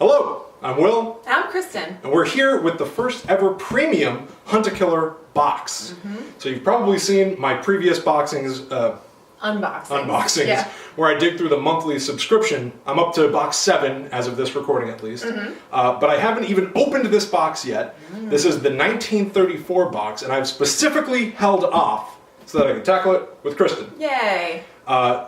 Hello, I'm Will. I'm Kristen. And we're here with the first ever premium Hunt-A-Killer box. So you've probably seen my previous unboxings, Yeah. where I dig through the monthly subscription. I'm up to box 7 as of this recording at least. But I haven't even opened this box yet. This is the 1934 box, and I've specifically held off so that I can tackle it with Kristen. Yay.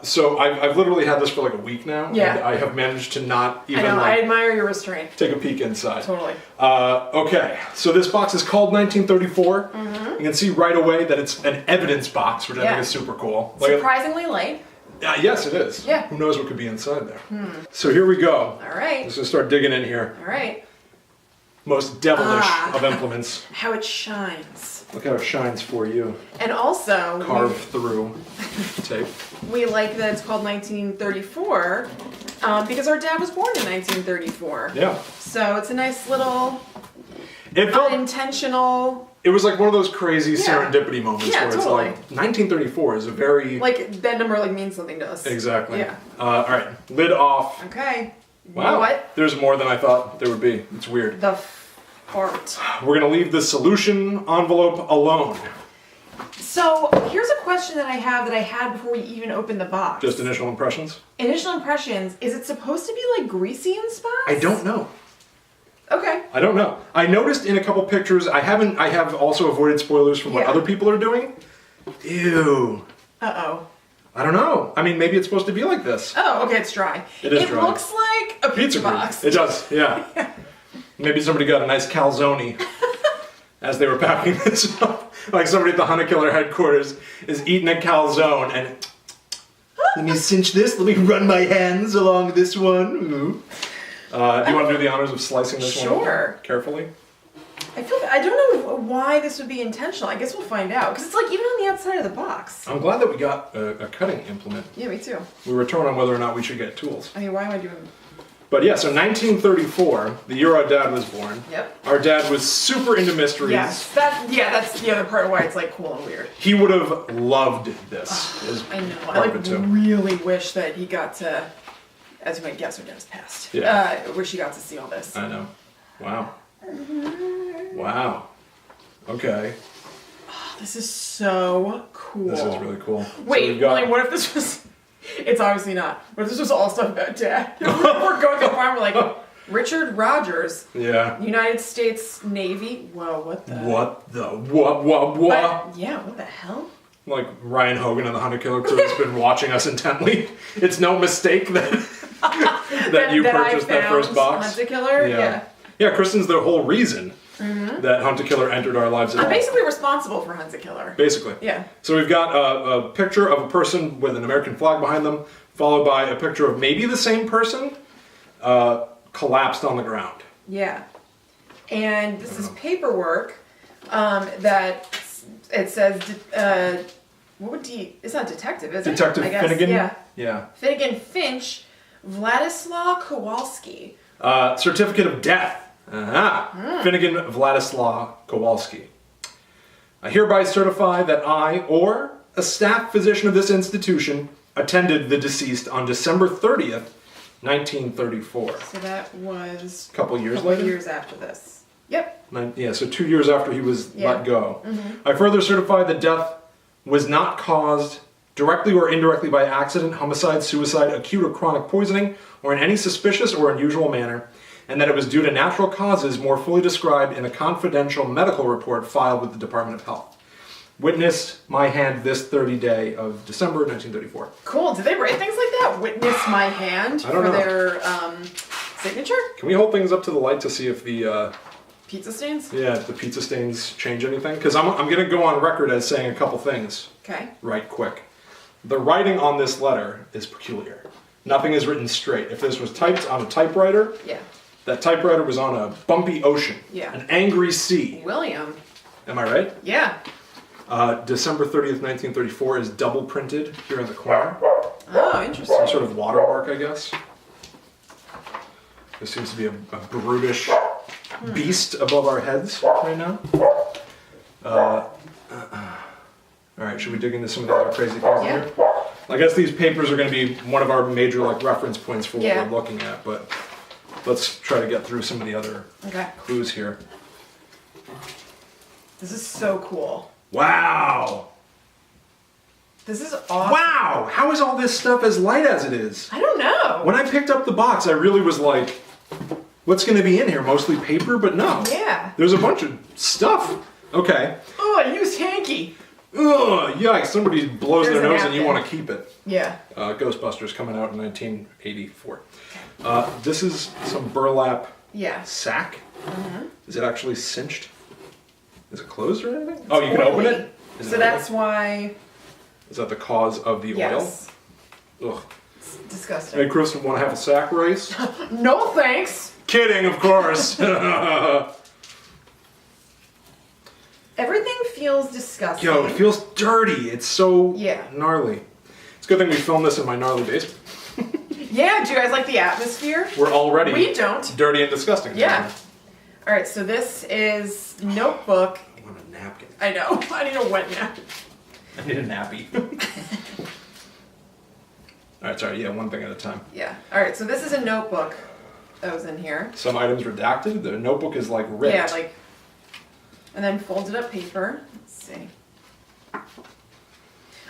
So I've literally had this for like a week now, Yeah. and I have managed to not even I admire your restraint. take a peek inside. Totally. Okay, so this box is called 1934. You can see right away that it's an evidence box, which I think is super cool. Surprisingly light. Yes, it is. Yeah. Who knows what could be inside there? So here we go. All right. Let's just start digging in here. All right. Most devilish of implements. How it shines. Look how it shines for you. And also, Carved through tape. we like that it's called 1934 because our dad was born in 1934. Yeah. So it's a nice little It felt, unintentional. it was like one of those crazy serendipity moments Yeah, where it's totally. like 1934 is a very Like that number means something to us. exactly. Yeah. All right, lid off. Okay. Wow. You know what? There's more than I thought there would be. It's weird. The fart. We're gonna leave the solution envelope alone. So here's a question that I had before we even opened the box. Just initial impressions? Initial impressions, is it supposed to be like greasy in spots? I don't know. Okay. I don't know. I noticed in a couple pictures, I have also avoided spoilers from what Yeah. other people are doing. Ew. Uh-oh. I don't know. I mean, maybe it's supposed to be like this. Oh, okay, it's dry. It is dry. It looks like a pizza grease. box. It does, yeah. Maybe somebody got a nice calzone as they were packing this up. Like somebody at the Hunt-A-Killer headquarters is eating a calzone and let me cinch this, let me run my hands along this one. Ooh. Do you want to do the honors of slicing this one Sure. carefully? I don't know why this would be intentional. I guess we'll find out. Because it's like even on the outside of the box. I'm glad that we got a cutting implement. Yeah, me too. We were torn on whether or not we should get tools. I mean, why am I doing... But yeah, so 1934, the year our dad was born. Yep. Our dad was super into mysteries. Yes, that's the other part of why it's like cool and weird. He would have loved this. is I know. part I of it too. really wish that he got to, as you might guess, our dad's passed. Yeah. Wish he got to see all this. I know. Wow. Wow. Okay. This is so cool. This is really cool. Wait, like, what if this was... It's obviously not. What if this was all stuff about Dad? We're going to the farm, we're like, Richard Rogers, Yeah. United States Navy. Whoa, what the... What? But, yeah, what the hell? Like Ryan Hogan and the Hunt-A-Killer crew has been watching us intently. It's no mistake that that you purchased that first box. Hunt-A-Killer? Yeah. Yeah, Kristen's the whole reason that Hunt-A-Killer entered our lives at all. I'm basically responsible for Hunt-A-Killer. Basically. Yeah. So we've got a picture of a person with an American flag behind them, followed by a picture of maybe the same person collapsed on the ground. Yeah. And this is paperwork that it says, what would it's not detective, is it? Detective I guess. Finnegan? Yeah. Yeah. Finnegan Finch, Wladislaw Kowalski. Certificate of death. Finnegan Wladislaw Kowalski. I hereby certify that I, or a staff physician of this institution, attended the deceased on December 30th, 1934. So that was A couple years couple later? years after this. Yep. Yeah, so 2 years after he was Yeah. let go. I further certify that death was not caused directly or indirectly by accident, homicide, suicide, acute or chronic poisoning, or in any suspicious or unusual manner, and that it was due to natural causes more fully described in a confidential medical report filed with the Department of Health. Witnessed my hand this 30th day of December 1934. Cool. Did they write things like that? Witness my hand I don't for know. their signature? Can we hold things up to the light to see if the Pizza stains? if the pizza stains change anything? Because I'm going to go on record as saying a couple things Okay. right quick. The writing on this letter is peculiar. Nothing is written straight. If this was typed on a typewriter, Yeah. that typewriter was on a bumpy ocean. Yeah. An angry sea. William. Am I right? Yeah. December 30th, 1934 is double printed here in the corner. Oh, interesting. Some sort of watermark, I guess. There seems to be a brutish beast above our heads right now. Alright, should we dig into some of the other crazy things Yeah. here? I guess these papers are going to be one of our major reference points for what Yeah. we're looking at, but let's try to get through some of the other clues here. This is so cool. Wow. This is awesome. Wow! How is all this stuff as light as it is? I don't know. When I picked up the box, I really was like, what's going to be in here? Mostly paper? But no. Yeah. There's a bunch of stuff. Okay. Oh, I used hanky. Ugh, yikes. Somebody blows There's their a nose and you napkin. want to keep it. Yeah. Ghostbusters coming out in 1984. This is some burlap sack. Mm-hmm. Is it actually cinched? Is it closed or anything? Oh, you can open it? So that's why... Is that the cause of the yes. oil? Ugh. It's disgusting. Hey, Kristen, want to have a sack race? No thanks. Kidding, of course. Everything feels disgusting. Yo, it feels dirty. It's so Yeah. gnarly. It's a good thing we filmed this in my gnarly basement. Yeah, do you guys like the atmosphere? We're already We don't. dirty and disgusting. Yeah. All right, so this is notebook. I want a napkin. I know. I need a wet napkin. I need a nappy. Alright, sorry, yeah, one thing at a time. Yeah. All right, so this is a notebook that was in here. Some items redacted. The notebook is like ripped. Yeah, like, and then folded up paper. Let's see.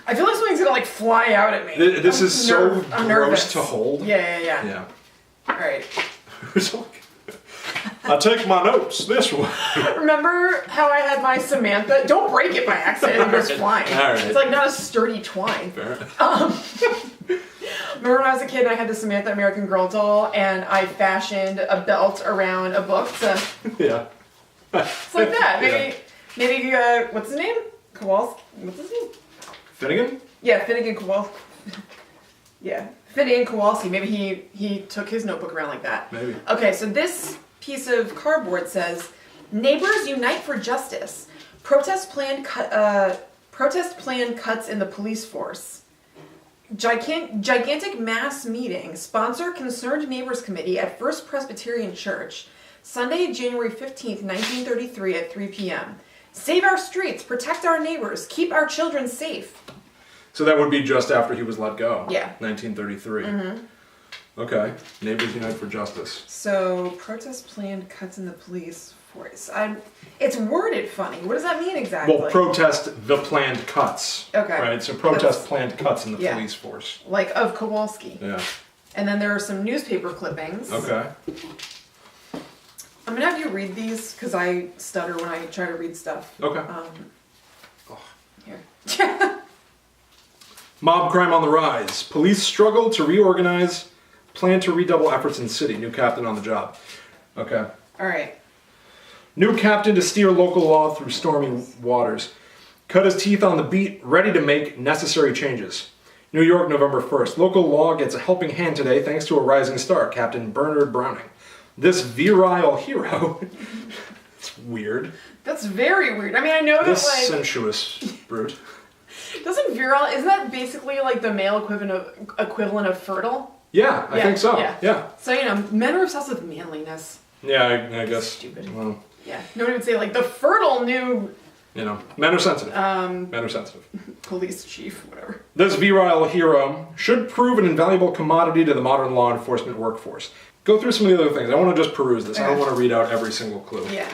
I feel like something's gonna like fly out at me. This is so I'm gross nervous. to hold. Yeah. Yeah. All right. It's like, I take my notes this way. Remember how I had my Samantha? Don't break it by accident. It goes flying. All right. It's like not a sturdy twine. Fair. Remember when I was a kid and I had the Samantha American Girl doll and I fashioned a belt around a book to... Yeah. It's like that. Maybe what's his name? Kowalski? What's his name? Finnegan? Yeah, Finnegan Kowalski. Yeah, Finnegan Kowalski. Maybe he took his notebook around like that. Maybe. Okay, so this piece of cardboard says, "Neighbors unite for justice. Protest plan cuts in the police force. Gigantic mass meeting. Sponsor Concerned Neighbors Committee at First Presbyterian Church. Sunday, January 15th, 1933 at 3 p.m. Save our streets, protect our neighbors, keep our children safe." So that would be just after he was let go. Yeah. 1933. Mm-hmm. Okay. Neighbors Unite for Justice. So, protest plan cuts in the police force. It's worded funny. What does that mean exactly? Well, protest the planned cuts. Okay. Right? So protest planned cuts in the police force. Like of Kowalski. Yeah. And then there are some newspaper clippings. Okay. I'm going to have you read these because I stutter when I try to read stuff. Okay. Here. Mob crime on the rise. Police struggle to reorganize. Plan to redouble efforts in city. New captain on the job. Okay. All right. New captain to steer local law through stormy waters. Cut his teeth on the beat, ready to make necessary changes. New York, November 1st. Local law gets a helping hand today thanks to a rising star, Captain Bernard Browning. This virile hero... It's weird. That's very weird. I mean, I know This that, like... sensuous brute. Isn't that basically, like, the male equivalent of fertile? Yeah, I think so. Yeah. So, men are obsessed with manliness. Yeah, I guess. Stupid. Well, Yeah. No one would say, like, the fertile new... men are sensitive. Men are sensitive. Police chief, whatever. This virile hero should prove an invaluable commodity to the modern law enforcement workforce. Go through some of the other things. I want to just peruse this. I don't want to read out every single clue. Yeah.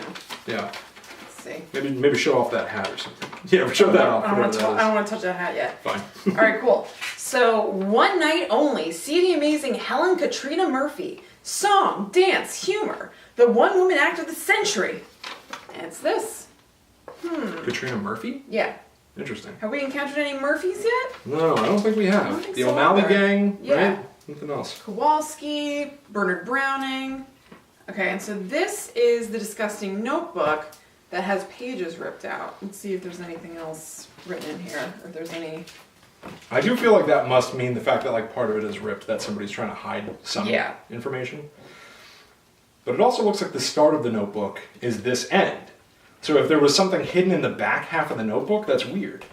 Yeah. Let's see. Maybe show off that hat or something. Yeah, show that off. I don't want to touch that hat yet. Fine. All right, cool. So, one night only, see the amazing Helen Katrina Murphy. Song, dance, humor. The one-woman act of the century. And it's this. Katrina Murphy? Yeah. Interesting. Have we encountered any Murphys yet? No, I don't think we have. I don't think The so O'Malley either. Gang, Yeah. right? Nothing else. Kowalski, Bernard Browning. Okay, and so this is the disgusting notebook that has pages ripped out. Let's see if there's anything else written in here, or if there's any... I do feel like that must mean the fact that like part of it is ripped, that somebody's trying to hide some information. But it also looks like the start of the notebook is this end. So if there was something hidden in the back half of the notebook, that's weird.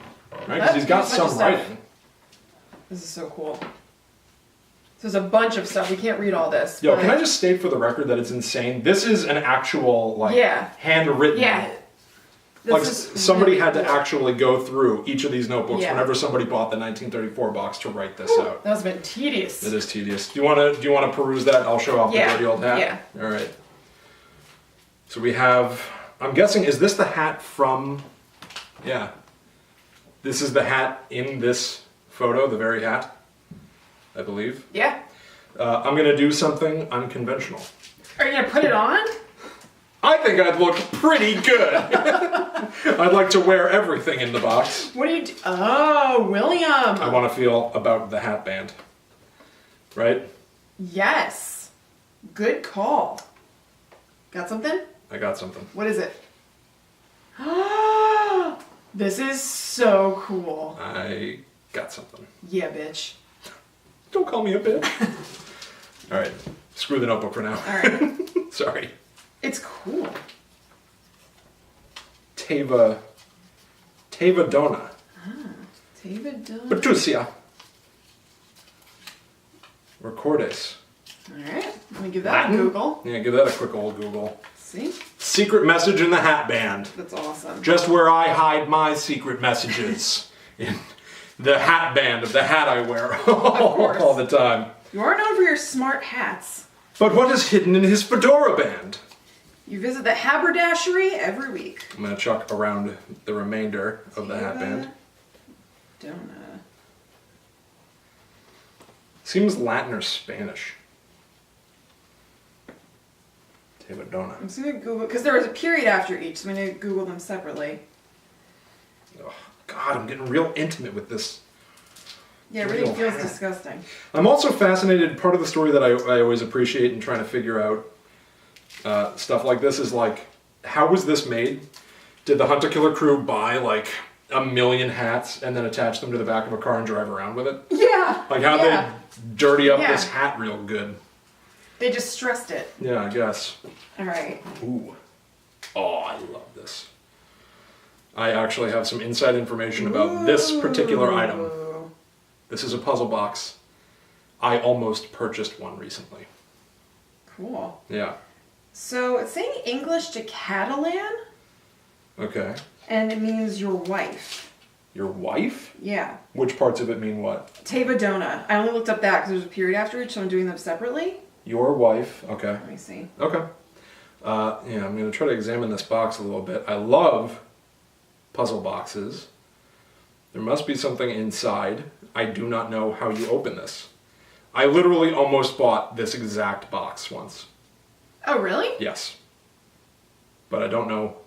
Right? Because he's got some writing. This is so cool. There's a bunch of stuff. We can't read all this. Yo, but... can I just state for the record that it's insane? This is an actual, like, handwritten Like This is somebody really had to cool. actually go through each of these notebooks Yeah. whenever somebody bought the 1934 box to write this out. That must have been tedious. It is tedious. Do you want to peruse that? I'll show off Yeah, the dirty old hat. yeah. All right. So we have. I'm guessing, is this the hat from? Yeah. This is the hat in this photo, the very hat, I believe. Yeah. I'm gonna do something unconventional. Are you gonna put it on? I think I'd look pretty good. I'd like to wear everything in the box. What do you do? Oh, William. I want to feel about the hat band. Right? Yes. Good call. Got something? I got something. What is it? This is so cool. I got something. Yeah, bitch. Don't call me a bitch. All right. Screw the notebook for now. All right. Sorry. It's cool. Teva Dona. David Dunn. Petrucia. Recordes. All right. Let me give that Latin? a Google. Yeah, give that a quick old Google. See? Secret message in the hat band. That's awesome. Just where I hide my secret messages. In the hat band of the hat I wear course. all the time. You are known for your smart hats. But what is hidden in his fedora band? You visit the haberdashery every week. I'm going to chuck around the remainder of the hat band. Dona. Seems Latin or Spanish. Teva Dona. I'm just gonna Google, because there was a period after each, so I'm gonna Google them separately. Oh, God, I'm getting real intimate with this. Yeah, everything Real feels hat. disgusting. I'm also fascinated, part of the story that I always appreciate in trying to figure out stuff like this is like, how was this made? Did the hunter-killer crew buy like 1 million hats and then attach them to the back of a car and drive around with it? Yeah! Like how'd yeah. they dirty up Yeah. this hat real good? They just stressed it. Yeah, I guess. Alright. Ooh. Oh, I love this. I actually have some inside information about this particular item. Ooh. This is a puzzle box. I almost purchased one recently. Cool. Yeah. So it's saying English to Catalan, Okay. and it means your wife. Your wife? Yeah. Which parts of it mean what? Teva Dona. I only looked up that because there's a period after each, so I'm doing them separately. Your wife. Okay. Let me see. Okay. Yeah, I'm going to try to examine this box a little bit. I love puzzle boxes. There must be something inside. I do not know how you open this. I literally almost bought this exact box once. Oh, really? Yes. But I don't know.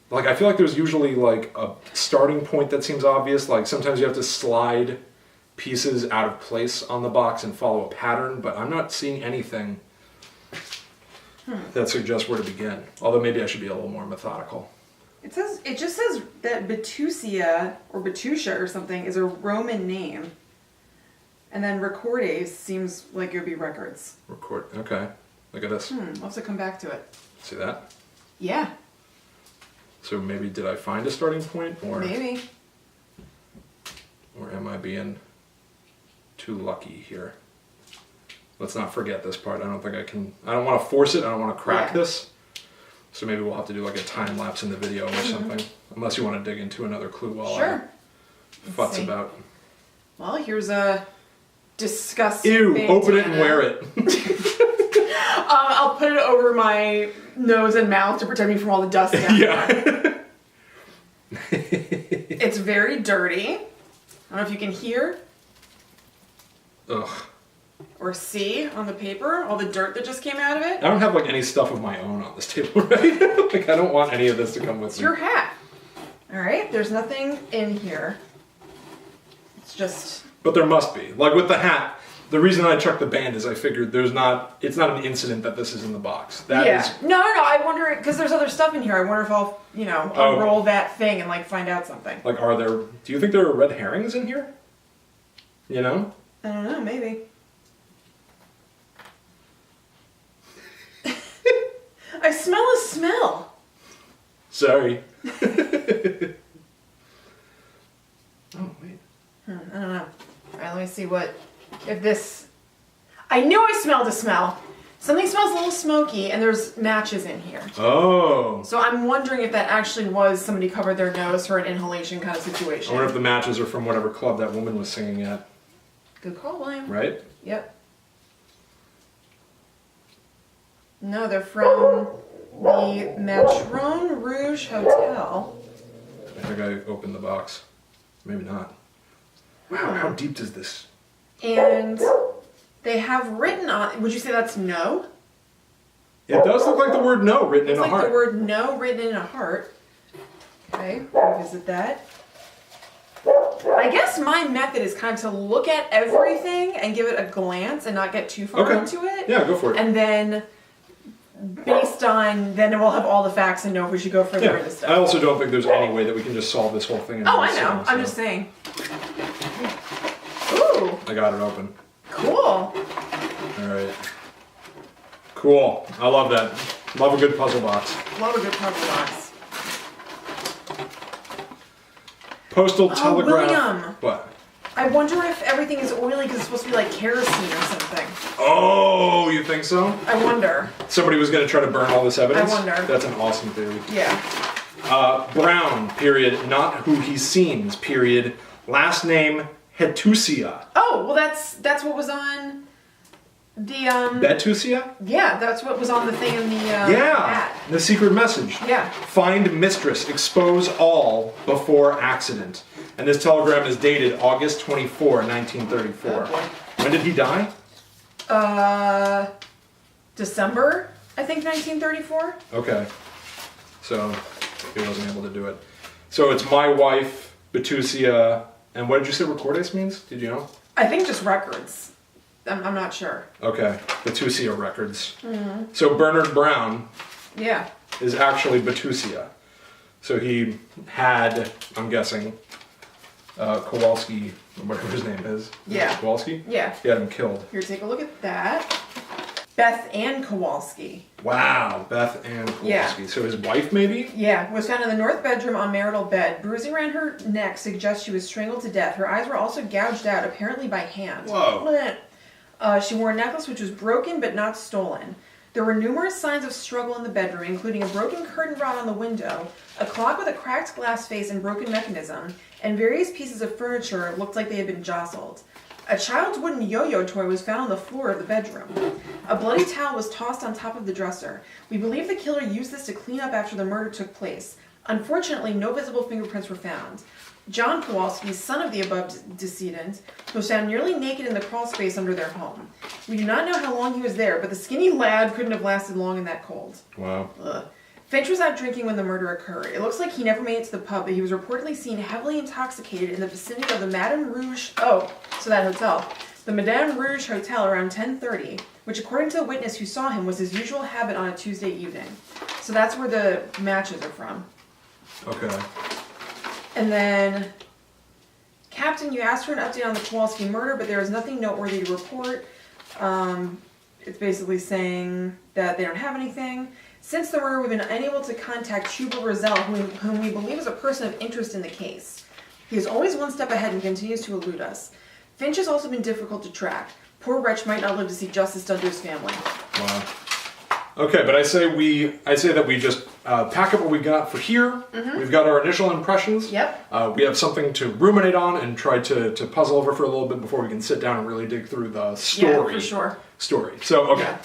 Like, I feel like there's usually, like, a starting point that seems obvious. Like, sometimes you have to slide pieces out of place on the box and follow a pattern, but I'm not seeing anything that suggests where to begin. Although maybe I should be a little more methodical. It just says that Betusia or Betusia or something is a Roman name. And then Recordes seems like it would be records. Record. Okay. Look at this. I'll have to come back to it. See that? Yeah, So maybe did I find a starting point, or maybe. or am I being too lucky here? Let's not forget this part. I don't think I can. I don't want to force it. I don't want to crack Yeah. this. So maybe we'll have to do like a time lapse in the video or something. Unless you want to dig into another clue while Sure. I futz see. about. Well, here's a disgusting Ew! bandana. Open it and wear it. I'll put it over my nose and mouth to protect me from all the dust. Yeah. It's very dirty. I don't know if you can hear Ugh. or see on the paper all the dirt that just came out of it. I don't have like any stuff of my own on this table, right? Like I don't want any of this to come with It's me. your hat. All right, there's nothing in here. It's just... But there must be. Like with the hat, the reason I chucked the band is I figured it's not an incident that this is in the box. That is. No, I wonder, because there's other stuff in here. I wonder if I'll, unroll that thing and, find out something. Like, do you think there are red herrings in here? You know? I don't know, maybe. I smell a smell. Sorry. Oh, wait. I don't know. All right, let me see if this... I knew I smelled a smell. Something smells a little smoky, and there's matches in here. Oh. So I'm wondering if that actually was somebody covered their nose for an inhalation kind of situation. I wonder if the matches are from whatever club that woman was singing at. Good call, William. Right? Yep. No, they're from the Matron Rouge Hotel. I think I opened the box. Maybe not. Wow, how deep does this? And they have written on. Would you say that's no? It does look like the word no written in a It's heart. like the word no written in a heart. Okay, revisit that. I guess my method is kind of to look at everything and give it a glance and not get too far into it. Yeah, go for it. And then, based on, then we'll have all the facts and know if we should go further into stuff. I also don't think there's any way that we can just solve this whole thing in Oh, one I know. sitting, I'm so. just saying. Ooh, I got it open. cool. Alright. Cool. I love that. Love a good puzzle box. Love a good puzzle box. Postal telegraph. William. What? I wonder if everything is oily because it's supposed to be like kerosene or something. Oh, you think so? I wonder. Somebody was going to try to burn all this evidence? I wonder. That's an awesome theory. Yeah. Brown, period. Not who he seems, period. Last name, Hetusia. Oh, well that's what was on the Betusia? yeah, that's what was on the thing in the Yeah. ad. The secret message. Yeah. Find mistress, expose all before accident. And this telegram is dated August 24, 1934. Oh, boy. When did he die? December, I think 1934. Okay. So he wasn't able to do it. So it's my wife, Betusia, and what did you say Recordes means? Did you know? I think just records. I'm not sure. Okay. Betusia Records. Mm-hmm. So Bernard Brown Yeah. is actually Betusia. So he had, I'm guessing, Kowalski, or whatever his name is. Yeah. Kowalski? Yeah. He had him killed. Here, take a look at that. Beth Ann Kowalski. Wow, Beth Ann Kowalski. Yeah. So his wife, maybe? Yeah, was found in the north bedroom on marital bed. Bruising around her neck suggests she was strangled to death. Her eyes were also gouged out, apparently by hand. Whoa. She wore a necklace which was broken but not stolen. There were numerous signs of struggle in the bedroom, including a broken curtain rod on the window, a clock with a cracked glass face and broken mechanism, and various pieces of furniture looked like they had been jostled. A child's wooden yo-yo toy was found on the floor of the bedroom. A bloody towel was tossed on top of the dresser. We believe the killer used this to clean up after the murder took place. Unfortunately, no visible fingerprints were found. John Kowalski, son of the above decedent, was found nearly naked in the crawl space under their home. We do not know how long he was there, but the skinny lad couldn't have lasted long in that cold. Wow. Ugh. Finch was out drinking when the murder occurred. It looks like he never made it to the pub, but he was reportedly seen heavily intoxicated in the vicinity of the Madame Rouge, that hotel. The Madame Rouge Hotel around 10:30, which according to a witness who saw him was his usual habit on a Tuesday evening. So that's where the matches are from. Okay. And then, Captain, you asked for an update on the Kowalski murder, but there is nothing noteworthy to report. It's basically saying that they don't have anything. Since the murder, we've been unable to contact Hubert Rosell, whom we believe is a person of interest in the case. He is always one step ahead and continues to elude us. Finch has also been difficult to track. Poor wretch might not live to see justice done to his family. Wow. Okay, but I say that we just pack up what we got for here. Mm-hmm. We've got our initial impressions. Yep. We have something to ruminate on and try to puzzle over for a little bit before we can sit down and really dig through the story. Yeah, for sure. Story. So, okay. Yeah.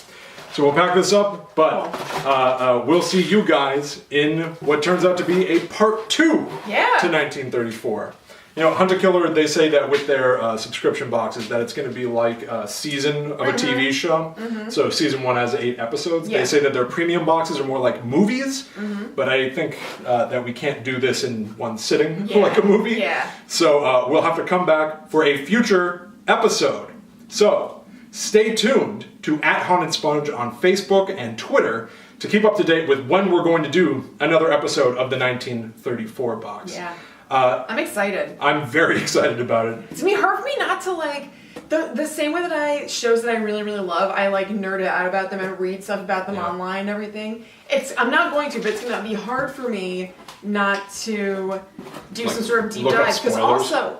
So we'll pack this up, but we'll see you guys in what turns out to be a part 2 to 1934. You know, Hunt a Killer, they say that with their subscription boxes that it's going to be like a season of a TV show. Mm-hmm. So season 1 has 8 episodes. Yeah. They say that their premium boxes are more like movies, but I think that we can't do this in one sitting like a movie. Yeah. So we'll have to come back for a future episode. So stay tuned to @HauntedSponge on Facebook and Twitter to keep up to date with when we're going to do another episode of the 1934 box. Yeah. I'm excited. I'm very excited about it. It's gonna be hard for me not to like the same way that shows that I really, really love, I like nerd out about them and read stuff about them online and everything. I'm not going to, but it's gonna be hard for me not to do some sort of deep dive. Because also,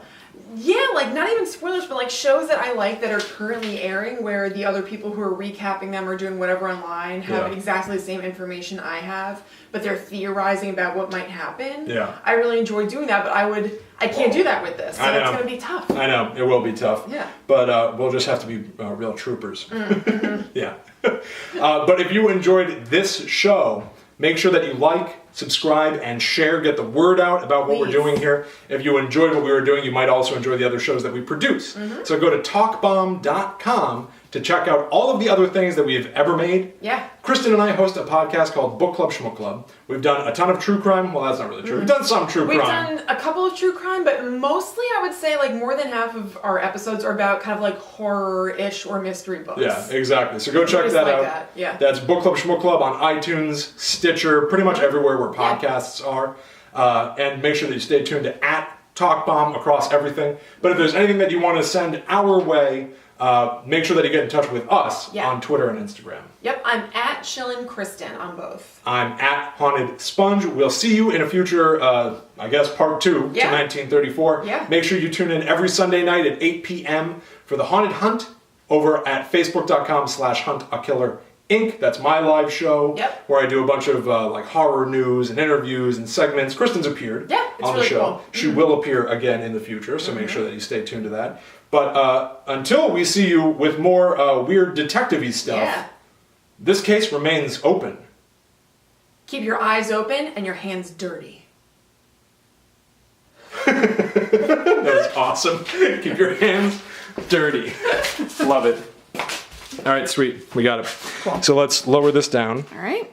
Yeah, like not even spoilers, but like shows that I like that are currently airing where the other people who are recapping them or doing whatever online have exactly the same information I have, but they're theorizing about what might happen. Yeah. I really enjoy doing that, but I can't do that with this. So it's going to be tough. I know, it will be tough. Yeah. But we'll just have to be real troopers. Mm-hmm. Yeah. But if you enjoyed this show, make sure that you like, subscribe, and share. Get the word out about what we're doing here. If you enjoyed what we were doing, you might also enjoy the other shows that we produce. Mm-hmm. So go to talkbomb.com to check out all of the other things that we have ever made. Yeah. Kristen and I host a podcast called Book Club Schmuck Club. We've done a ton of true crime. Well, that's not really true. We've done some true crime. We've done a couple of true crime, but mostly I would say like more than half of our episodes are about kind of like horror-ish or mystery books. Yeah, exactly. So go check that out. Yeah. That's Book Club Schmuck Club on iTunes, Stitcher, pretty much everywhere where podcasts are. And make sure that you stay tuned to @TalkBomb across everything. But if there's anything that you want to send our way, make sure that you get in touch with us on Twitter and Instagram. Yep, I'm @ChillinKristen on both. I'm @HauntedSponge. We'll see you in a future, I guess, part 2 to 1934. Yeah. Make sure you tune in every Sunday night at 8 p.m. for the Haunted Hunt over at facebook.com/HuntAKiller Inc. That's my live show where I do a bunch of like horror news and interviews and segments. Kristen's appeared on the show. Cool. She will appear again in the future, so make sure that you stay tuned to that. But until we see you with more weird detective-y stuff, this case remains open. Keep your eyes open and your hands dirty. That was awesome. Keep your hands dirty. Love it. All right, sweet. We got it. Cool. So let's lower this down. All right.